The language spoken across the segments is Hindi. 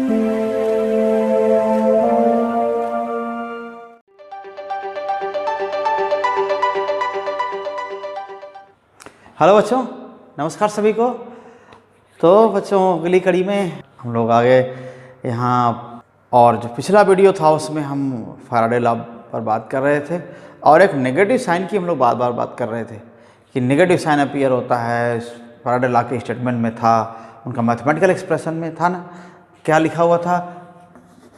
हेलो बच्चों, नमस्कार सभी को। तो बच्चों, अगली कड़ी में हम लोग आगे यहाँ, और जो पिछला वीडियो था उसमें हम फैराडे लॉ पर बात कर रहे थे और एक नेगेटिव साइन की हम लोग बार बार बात कर रहे थे कि नेगेटिव साइन अपीयर होता है। फैराडे लॉ के स्टेटमेंट में था, उनका मैथमेटिकल एक्सप्रेशन में था ना, क्या लिखा हुआ था,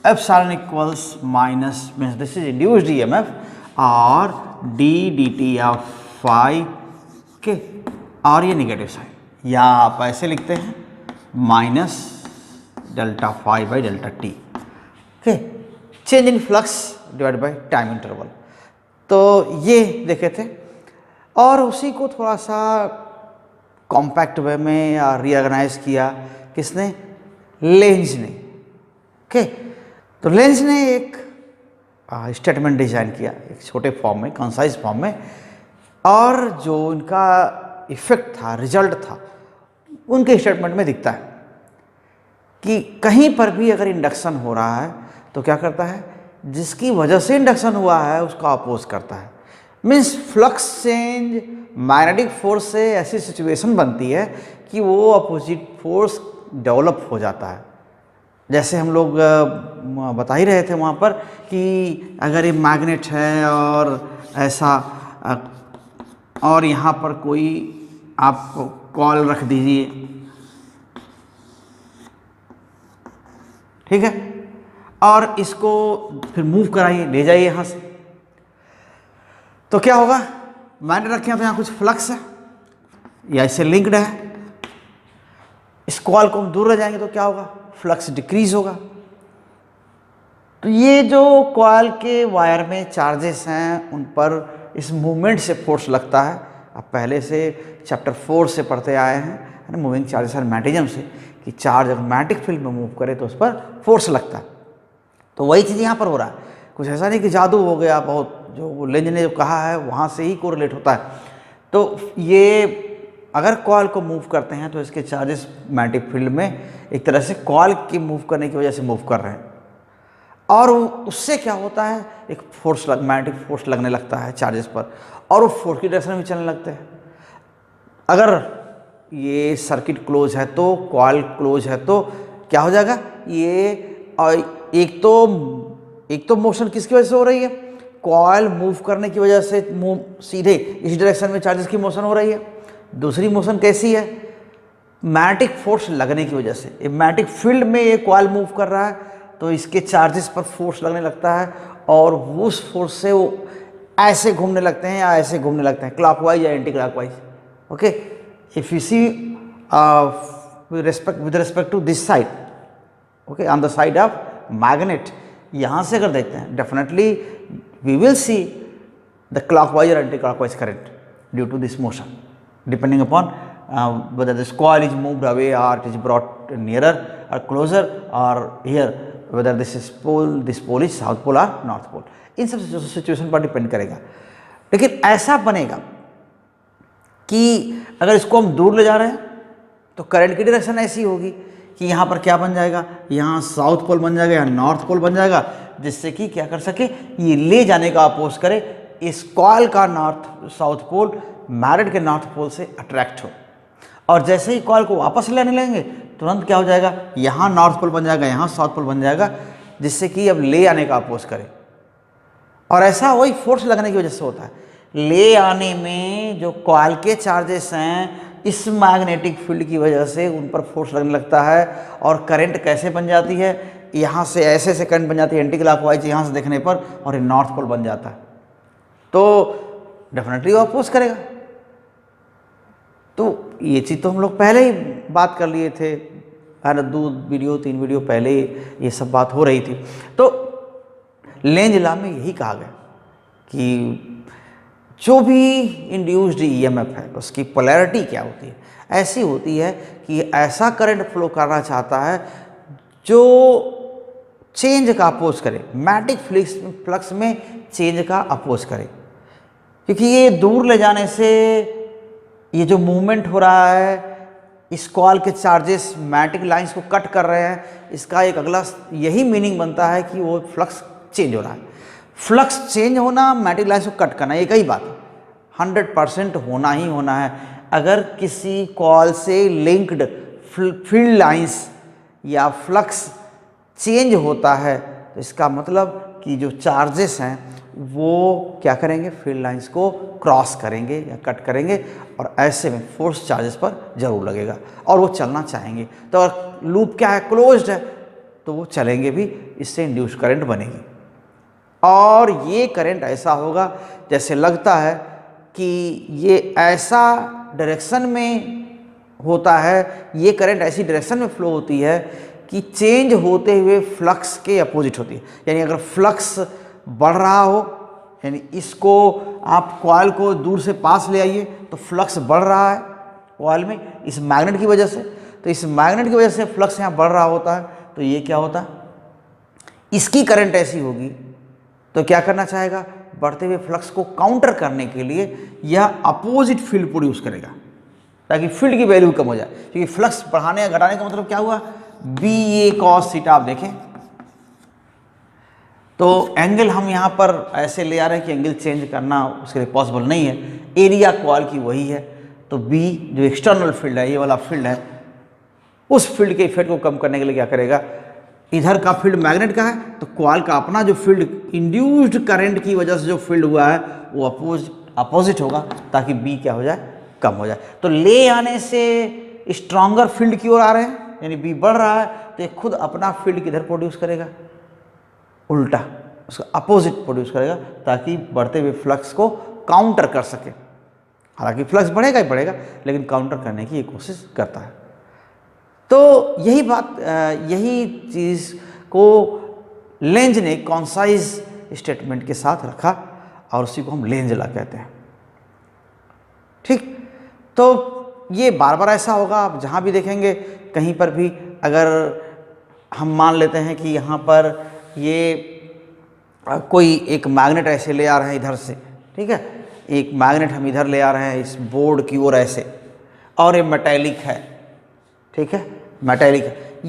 epsilon equals minus means this is induced EMF और D D T of phi के, और ये नेगेटिव साइन, या आप ऐसे लिखते हैं minus delta phi by delta T, okay, change in flux divide by time interval. तो ये देखे थे और उसी को थोड़ा सा कॉम्पैक्ट वे में या रीऑर्गेनाइज किया किसने, लेंज ने, ओके। तो लेंज ने एक स्टेटमेंट डिजाइन किया एक छोटे फॉर्म में, कंसाइज फॉर्म में, और जो इनका इफेक्ट था, रिजल्ट था, उनके स्टेटमेंट में दिखता है कि कहीं पर भी अगर इंडक्शन हो रहा है तो क्या करता है, जिसकी वजह से इंडक्शन हुआ है उसका अपोज करता है। Means flux change magnetic force से ऐसी सिचुएशन बनती है कि वो अपोजिट फोर्स डेवलप हो जाता है। जैसे हम लोग बता ही रहे थे वहाँ पर कि अगर ये मैग्नेट है और ऐसा, और यहाँ पर कोई आप कॉल रख दीजिए, ठीक है, और इसको फिर मूव कराइए, ले जाइए यहाँ से, तो क्या होगा, मैंने रखे हैं तो यहाँ कुछ फ्लक्स है या इससे लिंक्ड है, इस कॉल को हम दूर ले जाएंगे तो क्या होगा, फ्लक्स डिक्रीज होगा। तो ये जो कॉइल के वायर में चार्जेस हैं उन पर इस मूवमेंट से फोर्स लगता है। आप पहले से चैप्टर 4 से पढ़ते आए हैं मूविंग चार्जेस एंड मैग्नेटिज्म से, कि चार्ज अगर मैग्नेटिक फील्ड में मूव करे तो उस पर फोर्स लगता है। तो वही चीज़ यहाँ पर हो रहा है, कुछ ऐसा नहीं कि जादू हो गया बहुत, जो लेंज ने जो कहा है वहाँ से ही कोरिलेट होता है। तो ये अगर कॉइल को मूव करते हैं तो इसके चार्जेस मैग्नेटिक फील्ड में एक तरह से कॉइल की मूव करने की वजह से मूव कर रहे हैं, और उससे क्या होता है, एक फोर्स मैग्नेटिक फोर्स लगने लगता है चार्जेस पर, और वो फोर्स की डायरेक्शन में चलने लगते हैं। अगर ये सर्किट क्लोज है तो, कॉइल क्लोज है तो क्या हो जाएगा, ये एक तो मोशन किसकी वजह से हो रही है, कॉइल मूव करने की वजह से मूव सीधे इस डायरेक्शन में चार्जेस की मोशन हो रही है। दूसरी मोशन कैसी है, मैग्नेटिक फोर्स लगने की वजह से, ये मैग्नेटिक फील्ड में ये कॉइल मूव कर रहा है तो इसके चार्जेस पर फोर्स लगने लगता है, और उस फोर्स से वो ऐसे घूमने लगते हैं या ऐसे घूमने लगते हैं, क्लॉकवाइज या anti clockwise, okay. If you see with respect to this side, okay, on the side of magnet, यहाँ से अगर देखते हैं definitely we will see the clockwise और anti clockwise current due to this motion, depending upon whether this coil is moved away or it is brought nearer or closer, or here whether this pole is south pole or north pole, इन सब सिचुएशन पर डिपेंड करेगा। लेकिन ऐसा बनेगा कि अगर इसको हम दूर ले जा रहे हैं तो करंट की डायरेक्शन ऐसी होगी कि यहाँ पर क्या बन जाएगा, यहाँ साउथ पोल बन जाएगा या नॉर्थ पोल बन जाएगा, जिससे कि क्या कर सके, ये ले जाने का अपोज करे, इस कॉइल का नॉर्थ साउथ पोल मैग्नेट के नॉर्थ पोल से अट्रैक्ट हो, और जैसे ही कॉइल को वापस लेने लेंगे तुरंत क्या हो जाएगा, यहाँ नॉर्थ पोल बन जाएगा, यहाँ साउथ पोल बन जाएगा, जिससे कि अब ले आने का अपोज करे। और ऐसा वही फोर्स लगने की वजह से होता है। ले आने में जो कॉइल के चार्जेस हैं इस मैग्नेटिक फील्ड की वजह से उन पर फोर्स लगने लगता है, और करंट कैसे बन जाती है, यहाँ से ऐसे करंट बन जाती है एंटी क्लॉकवाइज यहाँ से देखने पर, और ये नॉर्थ पोल बन जाता है, तो डेफिनेटली वो अपोज करेगा। तो ये चीज़ तो हम लोग पहले ही बात कर लिए थे, 3 वीडियो पहले ये सब बात हो रही थी। तो लेंज लॉ में यही कहा गया कि जो भी इंड्यूस्ड ईएमएफ है उसकी पोलैरिटी क्या होती है, ऐसी होती है कि ऐसा करंट फ्लो करना चाहता है जो चेंज का अपोज करे, मैग्नेटिक फ्लक्स में चेंज का अपोज करे, क्योंकि ये दूर ले जाने से ये जो मूवमेंट हो रहा है इस कॉल के चार्जेस मैग्नेटिक लाइंस को कट कर रहे हैं, इसका एक अगला यही मीनिंग बनता है कि वो फ्लक्स चेंज हो रहा है। फ्लक्स चेंज होना, मैग्नेटिक लाइंस को कट करना, एक ही बात है, 100% होना ही होना है। अगर किसी कॉल से लिंक्ड फील्ड लाइंस या फ्लक्स चेंज होता है तो इसका मतलब कि जो चार्जेस हैं वो क्या करेंगे, फील्ड लाइंस को क्रॉस करेंगे या कट करेंगे, और ऐसे में फोर्स चार्जेस पर जरूर लगेगा और वो चलना चाहेंगे। तो अगर लूप क्या है, क्लोज्ड है, तो वो चलेंगे भी, इससे इंड्यूस करंट बनेगी। और ये करंट ऐसा होगा जैसे लगता है कि ये ऐसा डायरेक्शन में होता है, ये करंट ऐसी डायरेक्शन में फ्लो होती है कि चेंज होते हुए फ्लक्स के अपोजिट होती है। यानी अगर फ्लक्स बढ़ रहा हो, यानी इसको आप कॉइल को दूर से पास ले आइए तो फ्लक्स बढ़ रहा है कॉइल में इस मैग्नेट की वजह से, तो इस मैग्नेट की वजह से फ्लक्स यहाँ बढ़ रहा होता है। तो ये क्या होता है, इसकी करंट ऐसी होगी तो क्या करना चाहेगा, बढ़ते हुए फ्लक्स को काउंटर करने के लिए यह अपोजिट फील्ड प्रोड्यूस करेगा ताकि फील्ड की वैल्यू कम हो जाए। क्योंकि फ्लक्स बढ़ाने या घटाने का मतलब क्या हुआ, बी ए कॉस थीटा। आप देखें तो एंगल हम यहाँ पर ऐसे ले आ रहे हैं कि एंगल चेंज करना उसके लिए पॉसिबल नहीं है, एरिया कॉइल की वही है। तो बी जो एक्सटर्नल फील्ड है, ये वाला फील्ड है, उस फील्ड के इफेक्ट को कम करने के लिए क्या करेगा, इधर का फील्ड मैग्नेट का है तो कॉइल का अपना जो फील्ड इंड्यूस्ड करंट की वजह से जो फील्ड हुआ है वो अपोजिट होगा ताकि बी क्या हो जाए, कम हो जाए। तो ले आने से स्ट्रॉन्गर फील्ड की ओर आ रहे हैं, यानी बी बढ़ रहा है तो ये खुद अपना फील्ड किधर प्रोड्यूस करेगा, उल्टा उसका अपोजिट प्रोड्यूस करेगा ताकि बढ़ते हुए फ्लक्स को काउंटर कर सके। हालांकि फ्लक्स बढ़ेगा ही बढ़ेगा लेकिन काउंटर करने की ये कोशिश करता है। तो यही बात, यही चीज़ को लेंज ने कॉन्साइज स्टेटमेंट के साथ रखा और उसी को हम लेंज लॉ कहते हैं। ठीक, तो ये बार बार ऐसा होगा, आप जहाँ भी देखेंगे कहीं पर भी अगर हम मान लेते हैं कि यहाँ पर ये कोई एक मैग्नेट ऐसे ले आ रहे हैं इधर से, ठीक है, एक मैग्नेट हम इधर ले आ रहे हैं इस बोर्ड की ओर ऐसे, और ये मेटेलिक है, ठीक है, मेटेलिक है,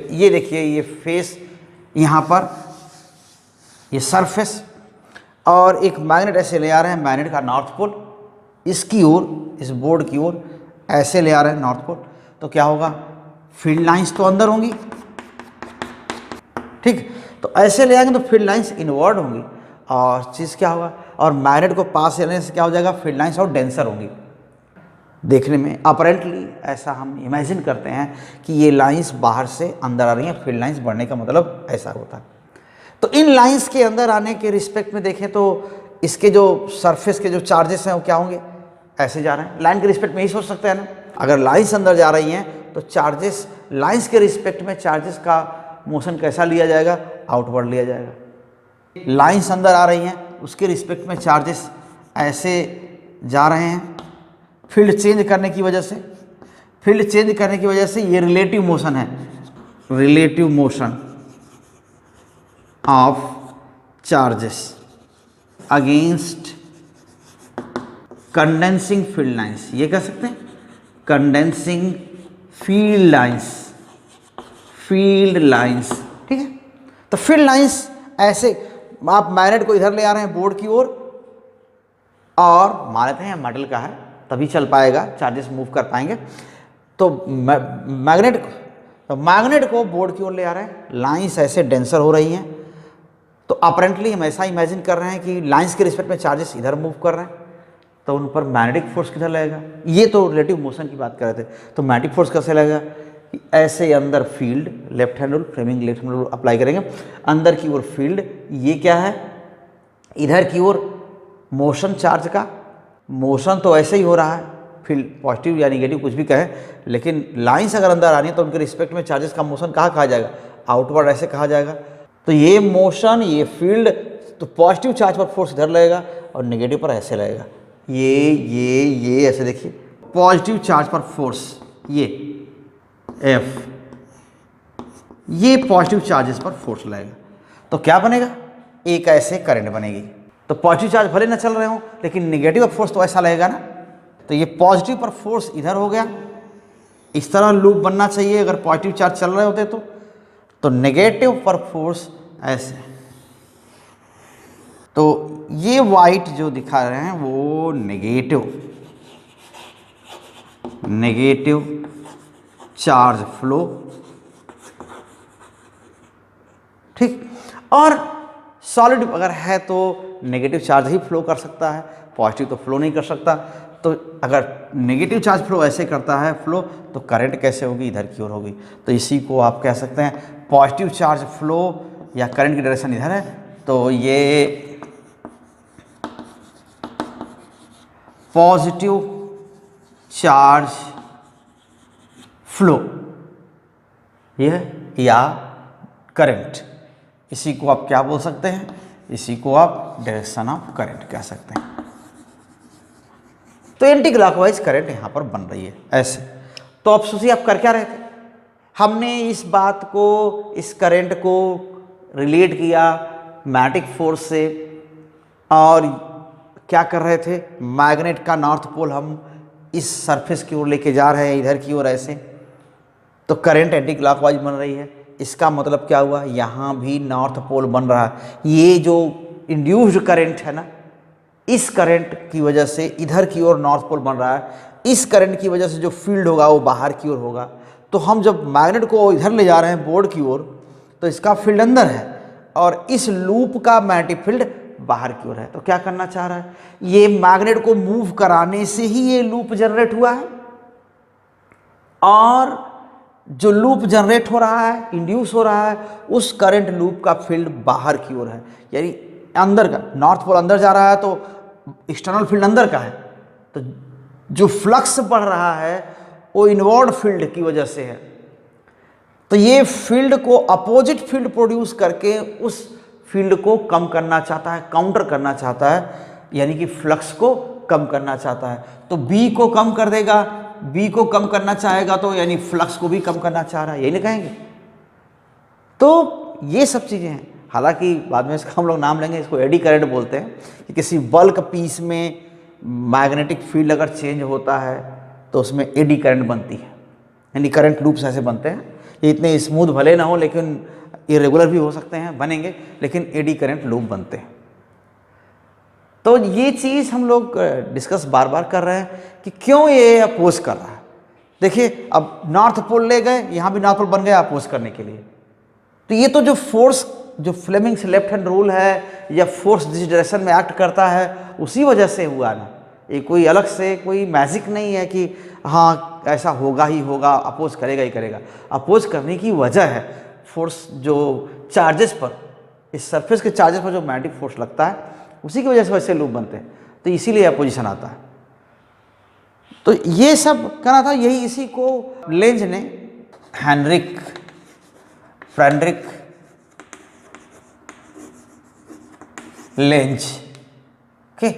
ये देखिए ये फेस यहाँ पर, ये सरफेस, और एक मैग्नेट ऐसे ले आ रहे हैं, मैग्नेट का नॉर्थ पोल इसकी ओर, इस बोर्ड की ओर ऐसे ले आ रहे हैं नॉर्थ पोल। तो क्या होगा, फील्ड लाइंस तो अंदर होंगी, ठीक, तो ऐसे ले आएंगे तो फील्ड लाइंस इनवर्ड होंगी और चीज़ क्या होगा, और मैग्नेट को पास लेने से क्या हो जाएगा, फील्ड लाइंस और डेंसर होंगी। देखने में अपरेंटली ऐसा हम इमेजिन करते हैं कि ये लाइंस बाहर से अंदर आ रही हैं, फील्ड लाइंस बढ़ने का मतलब ऐसा होता है। तो इन लाइंस के अंदर आने के रिस्पेक्ट में देखें तो इसके जो सरफेस के जो चार्जेस हैं वो क्या होंगे, ऐसे जा रहे हैं। लाइन के रिस्पेक्ट में ही सोच सकते हैं ना, अगर लाइंस अंदर जा रही हैं तो चार्जेस, लाइंस के रिस्पेक्ट में चार्जेस का मोशन कैसा लिया जाएगा, आउटवर्ड लिया जाएगा। लाइंस अंदर आ रही हैं उसके रिस्पेक्ट में चार्जेस ऐसे जा रहे हैं, फील्ड चेंज करने की वजह से, फील्ड चेंज करने की वजह से ये रिलेटिव मोशन है, relative motion of charges against condensing field lines, ये कह सकते हैं condensing field lines, field lines, ठीक है। तो फील्ड लाइंस ऐसे, आप मैग्नेट को इधर ले आ रहे हैं बोर्ड की ओर, और मान लेते हैं मेटल का है तभी चल पाएगा, चार्जेस मूव कर पाएंगे। तो मैग्नेट को बोर्ड की ओर ले आ रहे हैं, लाइंस ऐसे डेंसर हो रही हैं, तो अपेरेंटली हम ऐसा इमेजिन कर रहे हैं कि लाइंस के रिस्पेक्ट में चार्जेस इधर मूव कर रहे हैं, तो उन पर मैग्नेटिक फोर्स किधर लगेगा, ये तो रिलेटिव मोशन की बात कर रहे थे, तो मैग्नेटिक फोर्स कैसे लगेगा कि ऐसे अंदर field, left hand rule, framing left hand rule apply करेंगे, अंदर की ओर फील्ड, ये क्या है, इधर की ओर मोशन, चार्ज का मोशन तो ऐसे ही हो रहा है, फील्ड पॉजिटिव या निगेटिव कुछ भी कहें, लेकिन लाइंस अगर अंदर आ रही है तो उनके रिस्पेक्ट में चार्जेस का मोशन कहाँ कहा जाएगा, आउटवर्ड ऐसे कहा जाएगा। तो ये मोशन, ये फील्ड, तो पॉजिटिव चार्ज पर फोर्स इधर लगेगा और नेगेटिव पर ऐसे लगेगा, ये ऐसे देखिए, पॉजिटिव चार्ज पर फोर्स ये एफ, ये पॉजिटिव चार्जेस पर फोर्स लगेगा, तो क्या बनेगा, एक ऐसे करंट बनेगी। तो पॉजिटिव चार्ज भले ना चल रहे हो लेकिन नेगेटिव फोर्स तो ऐसा लगेगा ना, तो ये पॉजिटिव पर फोर्स इधर हो गया, इस तरह लूप बनना चाहिए अगर पॉजिटिव चार्ज चल रहे होते तो नेगेटिव पर फोर्स ऐसे। तो ये वाइट जो दिखा रहे हैं वो नेगेटिव चार्ज फ्लो, ठीक। और सॉलिड अगर है तो नेगेटिव चार्ज ही फ्लो कर सकता है, पॉजिटिव तो फ्लो नहीं कर सकता। तो अगर नेगेटिव चार्ज फ्लो ऐसे करता है फ्लो, तो करंट कैसे होगी, इधर की ओर होगी। तो इसी को आप कह सकते हैं पॉजिटिव चार्ज फ्लो, या करंट की डायरेक्शन इधर है तो ये पॉजिटिव चार्ज फ्लो ये है, या करंट। इसी को आप क्या बोल सकते हैं, इसी को आप डायरेक्शन ऑफ करंट कह सकते हैं। तो एंटी क्लॉकवाइज करंट यहां पर बन रही है ऐसे। तो अब सोचिए आप कर क्या रहे थे, हमने इस बात को, इस करंट को रिलेट किया मैग्नेटिक फोर्स से, और क्या कर रहे थे, मैग्नेट का नॉर्थ पोल हम इस सरफेस की ओर लेके जा रहे हैं, इधर की ओर ऐसे। तो करंट एंटी क्लॉकवाइज बन रही है। इसका मतलब क्या हुआ, यहाँ भी नॉर्थ पोल बन रहा है। ये जो इंड्यूस्ड करंट है ना, इस करंट की वजह से इधर की ओर नॉर्थ पोल बन रहा है। इस करंट की वजह से जो फील्ड होगा वो बाहर की ओर होगा। तो हम जब मैग्नेट को इधर ले जा रहे हैं बोर्ड की ओर, तो इसका फील्ड अंदर है और इस लूप का मैग्नेटिक फील्ड बाहर की ओर है। तो क्या करना चाह रहा है, ये मैग्नेट को मूव कराने से ही ये लूप जनरेट हुआ है, और जो लूप जनरेट हो रहा है, इंड्यूस हो रहा है, उस करंट लूप का फील्ड बाहर की ओर है, यानी अंदर का। नॉर्थ पोल अंदर जा रहा है तो एक्सटर्नल फील्ड अंदर का है। तो जो फ्लक्स बढ़ रहा है वो इनवर्ड फील्ड की वजह से है। तो ये फील्ड को अपोजिट फील्ड प्रोड्यूस करके उस फील्ड को कम करना चाहता है, काउंटर करना चाहता है, यानी कि फ्लक्स को कम करना चाहता है। तो बी को कम कर देगा, बी को कम करना चाहेगा तो यानी फ्लक्स को भी कम करना चाह रहा है, यही कहेंगे। तो ये सब चीज़ें हैं। हालांकि बाद में इसका हम लोग नाम लेंगे, इसको एडी करंट बोलते हैं, कि किसी बल्क पीस में मैग्नेटिक फील्ड अगर चेंज होता है तो उसमें एडी करंट बनती है, यानी करंट लूप्स ऐसे बनते हैं। ये इतने स्मूथ भले ना हो, लेकिन इरेगुलर भी हो सकते हैं, बनेंगे, लेकिन एडी करंट लूप बनते हैं। तो ये चीज़ हम लोग डिस्कस बार बार कर रहे हैं कि क्यों ये अपोज कर रहा है। देखिए अब नॉर्थ पोल ले गए, यहाँ भी नॉर्थ पोल बन गया अपोज करने के लिए। तो ये तो जो फोर्स, जो फ्लेमिंग्स लेफ्ट हैंड रूल है, या फोर्स जिस डायरेक्शन में एक्ट करता है उसी वजह से हुआ ना। ये कोई अलग से कोई मैजिक नहीं है कि हाँ ऐसा होगा ही होगा, अपोज करेगा ही करेगा। अपोज करने की वजह है फोर्स, जो चार्जेस पर, इस सरफेस के चार्जेस पर जो मैग्नेटिक फोर्स लगता है, उसी की वजह से वैसे लूप बनते हैं। तो इसीलिए अपोजिशन आता है। तो ये सब करना था, यही इसी को लेंज ने, फ्रेडरिक लेंज के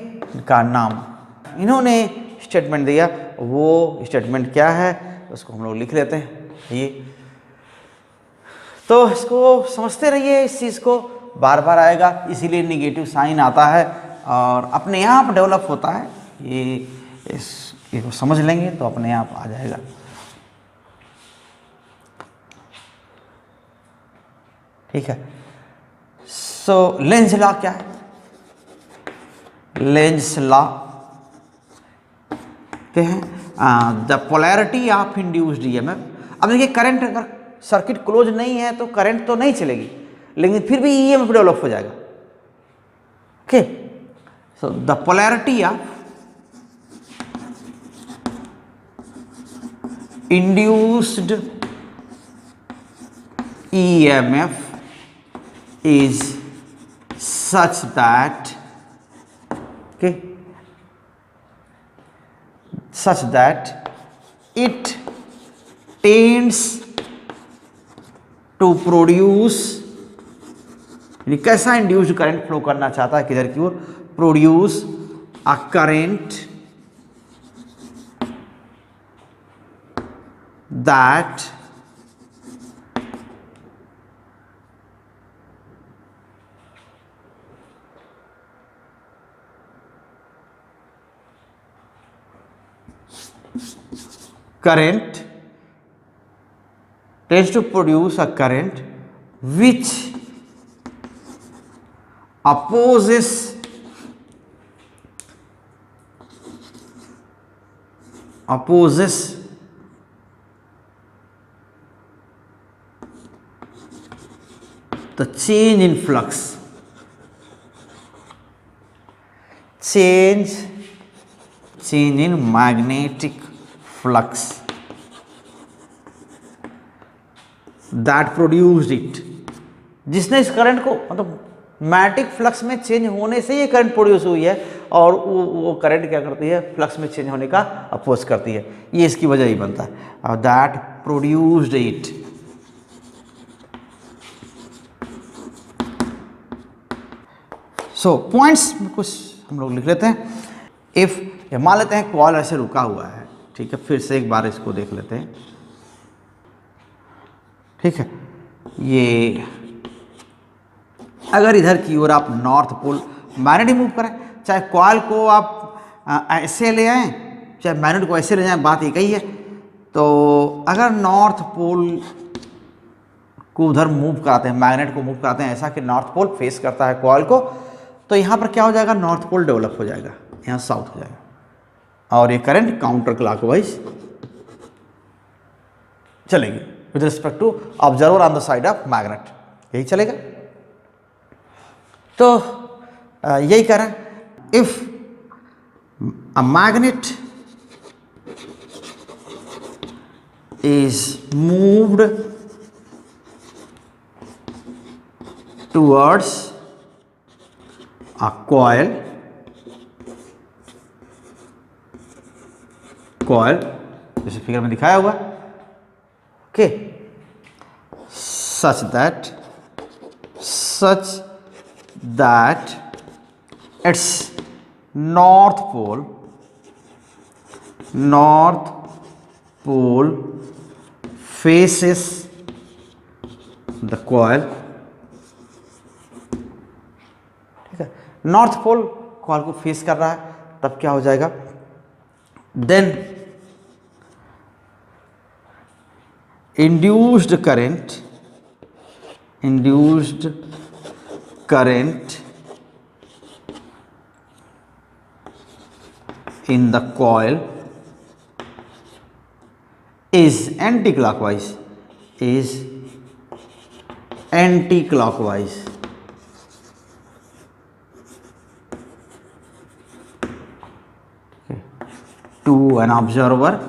का नाम, इन्होंने स्टेटमेंट दिया। वो स्टेटमेंट क्या है उसको हम लोग लिख लेते हैं। ये तो इसको समझते रहिए, इस चीज़ को बार बार आएगा, इसीलिए निगेटिव साइन आता है और अपने आप डेवलप होता है। इसको समझ लेंगे तो अपने आप आ जाएगा। ठीक है। सो लेंज लॉ क्या है, लेंज लॉ क्या है, the polarity of induced EMF. अब देखिए करंट अगर सर्किट क्लोज नहीं है तो करंट तो नहीं चलेगी, लेकिन फिर भी ईएमएफ डेवलप हो जाएगा। Okay, so the polarity of induced EMF is such that, okay, such that it tends to produce, कैसा इंड्यूस्ड करंट फ्लो करना चाहता है किधर की ओर, produce a current that current tends to produce a current which opposes the change in flux, change in magnetic flux that produced it, जिसने इस करंट को, मतलब मैग्नेटिक फ्लक्स में चेंज होने से ये करंट प्रोड्यूस हुई है, और वो करंट क्या करती है, फ्लक्स में चेंज होने का अपोज करती है, ये इसकी वजह ही बनता है, और that produced it. So points कुछ हम लोग लिख लेते हैं। इफ मान लेते हैं कॉइल ऐसे रुका हुआ है, ठीक है, फिर से एक बार इसको देख लेते हैं, ठीक है, ये अगर इधर की ओर आप नॉर्थ पोल मैग्नेट मूव करें, चाहे कॉइल को आप ऐसे ले आएँ, चाहे मैग्नेट को ऐसे ले जाएं, बात एक ही है। तो अगर नॉर्थ पोल को उधर मूव कराते हैं, मैग्नेट को मूव कराते हैं ऐसा कि नॉर्थ पोल फेस करता है कॉइल को, तो यहाँ पर क्या हो जाएगा, नॉर्थ पोल डेवलप हो जाएगा, यहाँ साउथ हो जाएगा, और ये करंट काउंटर क्लॉकवाइज चलेगी with respect to observer on the side of magnet, यही चलेगा। तो यही कह रहा है, if a magnet is moved towards a coil जैसे फिगर में दिखाया हुआ, okay, such that its north pole faces the coil, ठीक है, नॉर्थ पोल कॉइल को फेस कर रहा है, तब क्या हो जाएगा, then induced current in the coil is anti-clockwise, okay, to an observer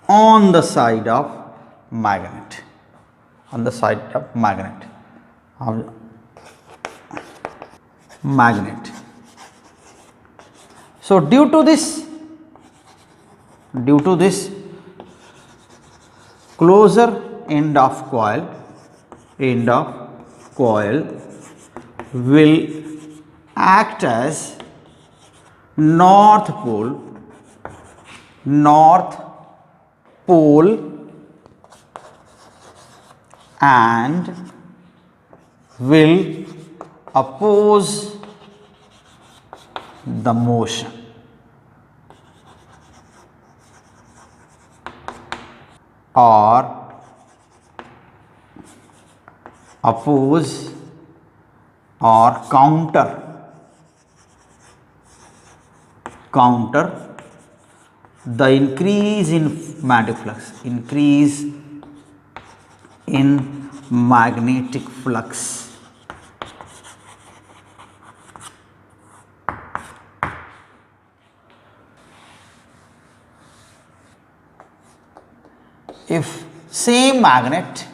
on the side of magnet, So due to this closer end of coil will act as north pole and will oppose the motion, or oppose or counter the increase in magnetic flux, if same magnet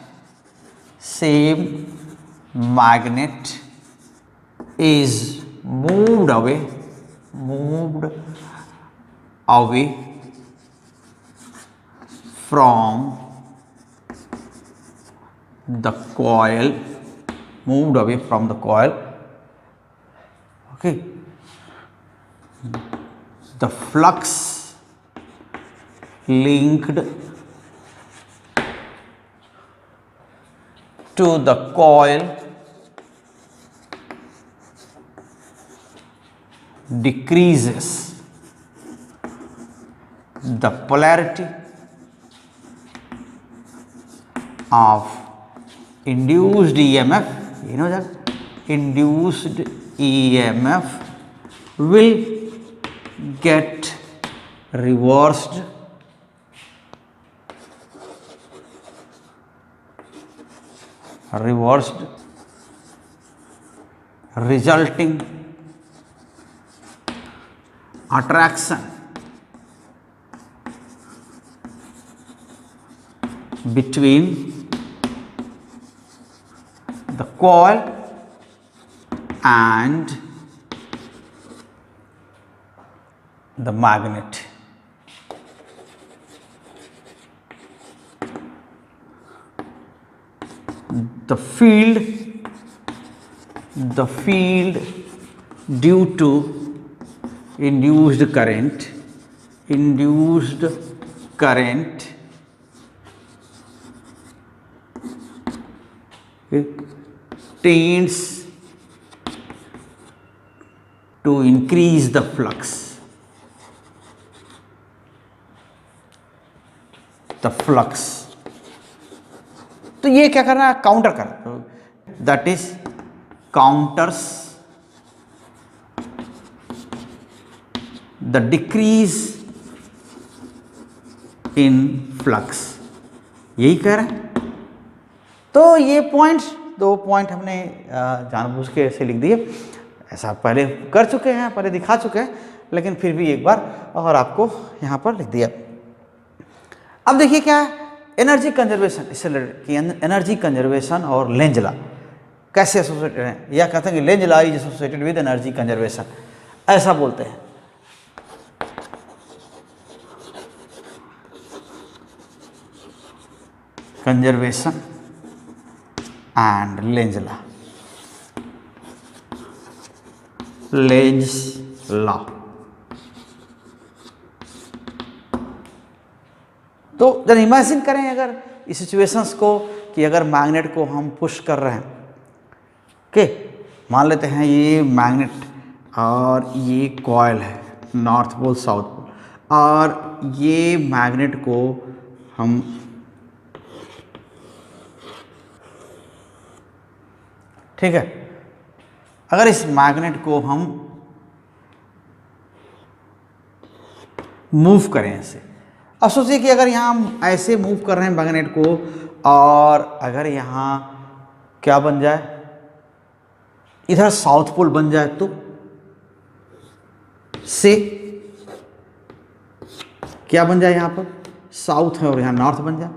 is moved away from the coil, okay, the flux linked to the coil decreases the polarity of induced EMF, you know that induced EMF will get reversed resulting attraction between the coil and the magnet. The field due to induced current tends to increase the flux. तो ये क्या करना है, काउंटर करना, that is counters the decrease in flux, यही कह रहे हैं। तो ये पॉइंट्स, 2 पॉइंट हमने जानबूझ के ऐसे लिख दिए, ऐसा पहले कर चुके हैं, पहले दिखा चुके हैं, लेकिन फिर भी एक बार और आपको यहाँ पर लिख दिया। अब देखिए क्या है, एनर्जी कंजर्वेशन, इससे कि एनर्जी कंजर्वेशन और लेंज लॉ कैसे एसोसिएटेड हैं, या कहते हैं कि Lenz law is associated with energy conservation, ऐसा बोलते हैं। Conservation and Lenz law. तो जब इमेजिन करें अगर इस सिचुएशंस को कि अगर मैग्नेट को हम पुश कर रहे हैं, ओके, मान लेते हैं ये मैग्नेट और ये कॉइल है, नॉर्थ पोल साउथ पोल, और ये मैग्नेट को हम ठीक है, अगर इस मैग्नेट को हम मूव करें ऐसे, अब सोचिए कि अगर यहाँ हम ऐसे मूव कर रहे हैं मैग्नेट को, और अगर यहाँ क्या बन जाए, इधर साउथ पोल बन जाए, तो से क्या बन जाए, यहाँ पर साउथ है और यहाँ नॉर्थ बन जाए,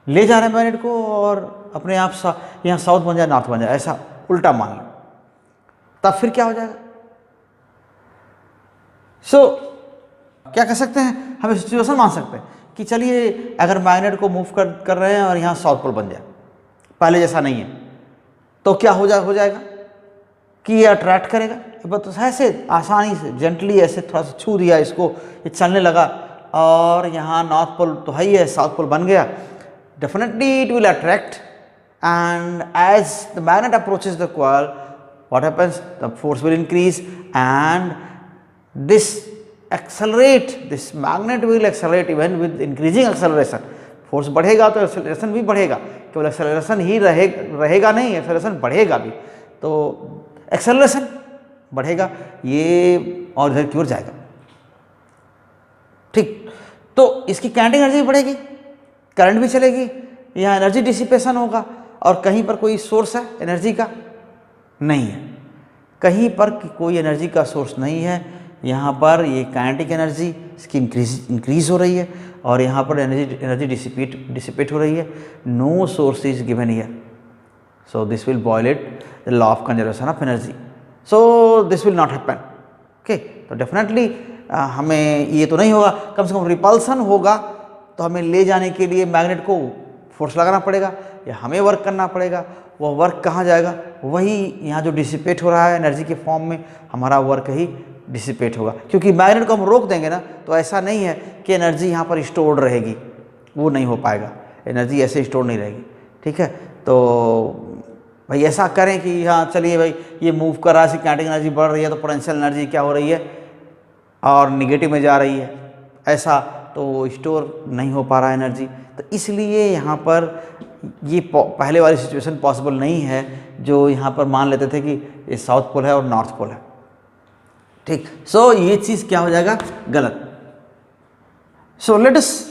ले जा रहे हैं मैग्नेट को और अपने आप यहाँ साउथ बन जाए नॉर्थ बन जाए, ऐसा उल्टा मान लो, तब फिर क्या हो जाएगा। क्या कर सकते हैं, हम सिचुएशन मान सकते हैं कि चलिए अगर मैग्नेट को मूव कर रहे हैं और यहाँ साउथ पोल बन जाए, पहले जैसा नहीं है, तो क्या हो जाएगा कि ये अट्रैक्ट करेगा। बस ऐसे आसानी से जेंटली ऐसे थोड़ा सा छू दिया इसको, ये चलने लगा, और यहाँ नॉर्थ पोल तो है ही है, साउथ पोल बन गया, definitely it will attract, and as the magnet approaches the coil, what happens, the force will increase and this magnet will accelerate even with increasing acceleration. Force बढ़ेगा तो एक्सेलरेशन भी बढ़ेगा, केवल एक्सेलरेशन ही रहेगा नहीं, एक्सेलरेशन बढ़ेगा भी, तो एक्सेलरेशन बढ़ेगा ये और इधर की ओर जाएगा, ठीक। तो इसकी काइनेटिक एनर्जी बढ़ेगी, करंट भी चलेगी, यहाँ एनर्जी डिसिपेशन होगा, और कहीं पर कोई सोर्स है एनर्जी का नहीं है, कहीं पर कोई एनर्जी का सोर्स नहीं है, यहाँ पर ये काइनेटिक एनर्जी इसकी इंक्रीज हो रही है, और यहाँ पर एनर्जी डिसिपेट हो रही है, no source is given here, so this will violate the law of conservation of energy, so this will not happen, okay. तो डेफिनेटली हमें ये तो नहीं होगा, कम से कम रिपल्सन होगा, तो हमें ले जाने के लिए मैग्नेट को फोर्स लगाना पड़ेगा या हमें वर्क करना पड़ेगा। वह वर्क कहाँ जाएगा, वही यहाँ जो डिसिपेट हो रहा है एनर्जी के फॉर्म में, हमारा वर्क ही डिसिपेट होगा, क्योंकि मैग्नेट को हम रोक देंगे ना, तो ऐसा नहीं है कि एनर्जी यहाँ पर स्टोर्ड रहेगी, वो नहीं हो पाएगा, एनर्जी ऐसे स्टोर नहीं रहेगी, ठीक है। तो भाई ऐसा करें कि हाँ चलिए भाई ये मूव कर रहा है, काइनेटिक एनर्जी बढ़ रही है तो पोटेंशियल एनर्जी क्या हो रही है और निगेटिव में जा रही है, ऐसा तो स्टोर नहीं हो पा रहा है एनर्जी। तो इसलिए यहाँ पर ये पहले वाली सिचुएशन पॉसिबल नहीं है जो यहाँ पर मान लेते थे कि ये साउथ पोल है और नॉर्थ पोल है। ठीक, सो ये चीज़ क्या हो जाएगा, गलत। So let us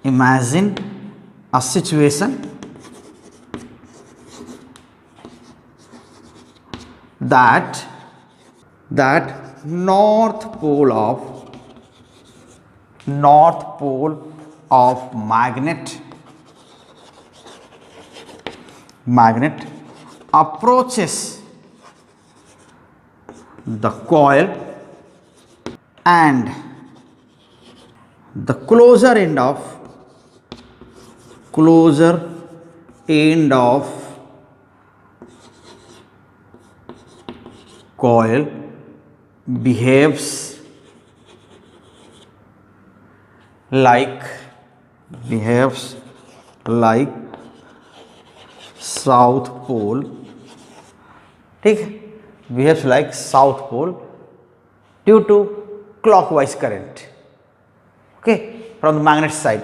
imagine a situation that north pole of magnet approaches the coil, and the closer end of coil behaves like south pole, ठीक है, behaves like south pole due to clockwise current, okay, from the magnet side,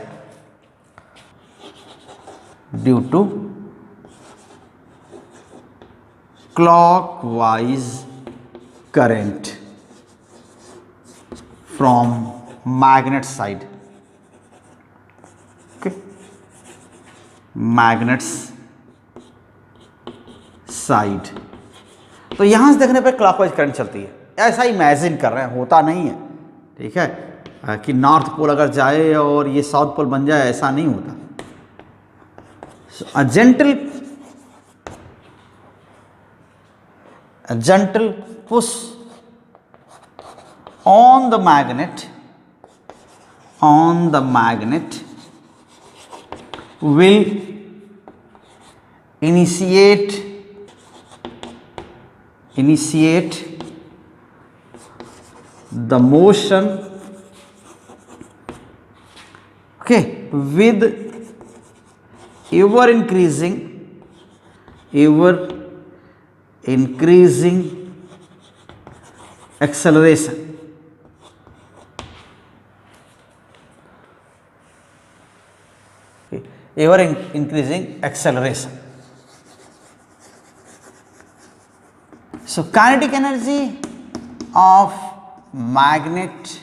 due to clockwise current from magnet side, okay, magnets side. तो यहां से देखने पर क्लॉकवाइज करंट चलती है, ऐसा इमेजिन कर रहे हैं, होता नहीं है, ठीक है, कि नॉर्थ पोल अगर जाए और ये साउथ पोल बन जाए, ऐसा नहीं होता। A gentle push on the magnet will initiate the motion, okay, with ever increasing acceleration, okay, ever increasing acceleration. So kinetic energy of magnet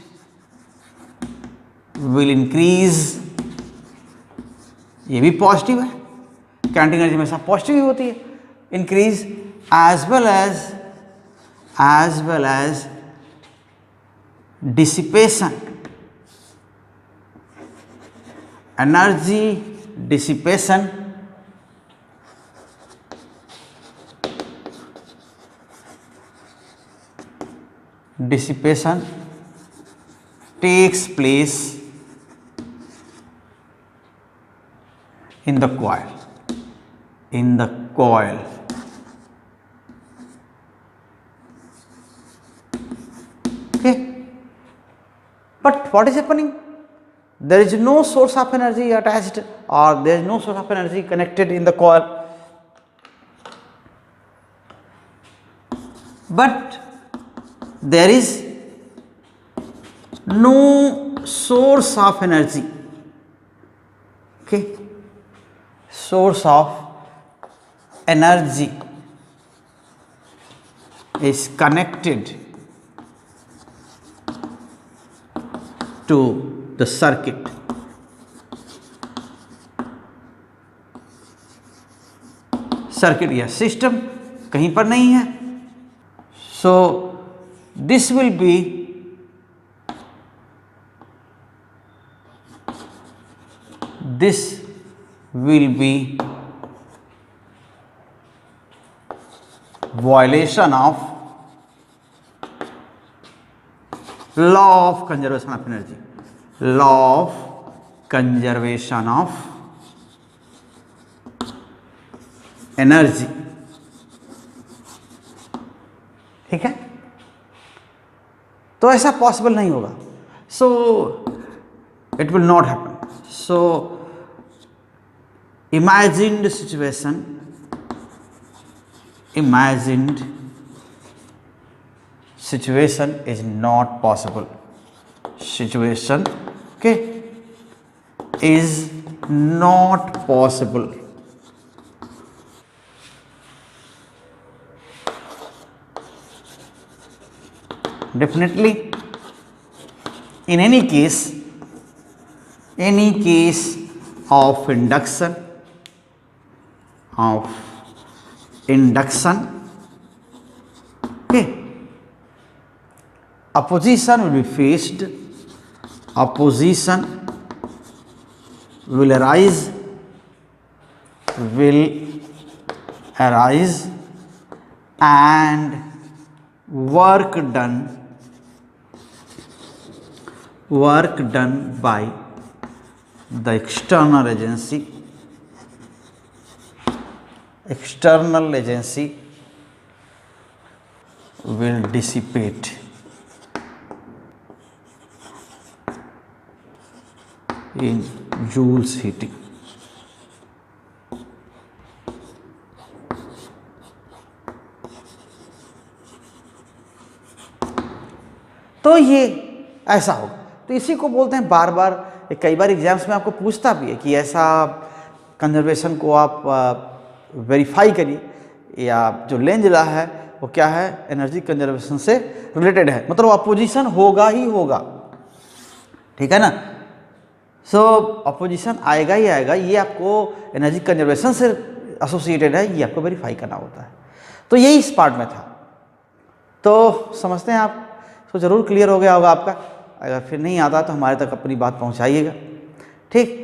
will increase, ये भी पॉजिटिव है, काइनेटिक एनर्जी हमेशा पॉजिटिव ही होती है, increase as well as dissipation, energy dissipation takes place in the coil, okay. But what is happening? There is no source of energy attached, or there is no source of energy connected in the coil, but there is no source of energy, okay, source of energy is connected to the circuit, या सिस्टम कहीं पर नहीं है। So this will be violation of law of conservation of energy, ठीक है, तो ऐसा पॉसिबल नहीं होगा। So it will not happen. So imagined situation, imagined situation is not possible. Situation, okay, is not possible. Definitely, in any case of induction, okay, opposition will be faced, opposition will arise, and work done by the external agency will dissipate. In Joule's heating. तो ये ऐसा होगा। तो इसी को बोलते हैं बार बार, कई बार एग्जाम्स में आपको पूछता भी है कि ऐसा कंजर्वेशन को आप वेरीफाई करिए, या जो लेंज लॉ है वो क्या है, एनर्जी कंजर्वेशन से रिलेटेड है, मतलब अपोजिशन होगा ही होगा, ठीक है ना। सो अपोजिशन आएगा ही आएगा, ये आपको एनर्जी कंजर्वेशन से एसोसिएटेड है, ये आपको वेरीफाई करना होता है। तो यही इस पार्ट में था। तो समझते हैं आप, तो ज़रूर क्लियर हो गया होगा आपका। अगर फिर नहीं आता तो हमारे तक अपनी बात पहुंचाइएगा, ठीक।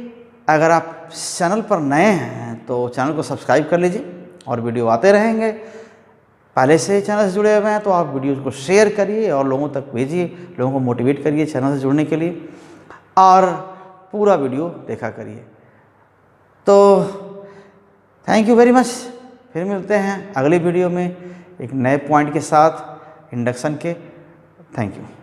अगर आप चैनल पर नए हैं तो चैनल को सब्सक्राइब कर लीजिए, और वीडियो आते रहेंगे। पहले से चैनल से जुड़े हुए हैं तो आप वीडियो को शेयर करिए और लोगों तक भेजिए, लोगों को मोटिवेट करिए चैनल से जुड़ने के लिए, और पूरा वीडियो देखा करिए। तो थैंक यू वेरी मच। फिर मिलते हैं अगली वीडियो में एक नए पॉइंट के साथ इंडक्शन के। Thank you.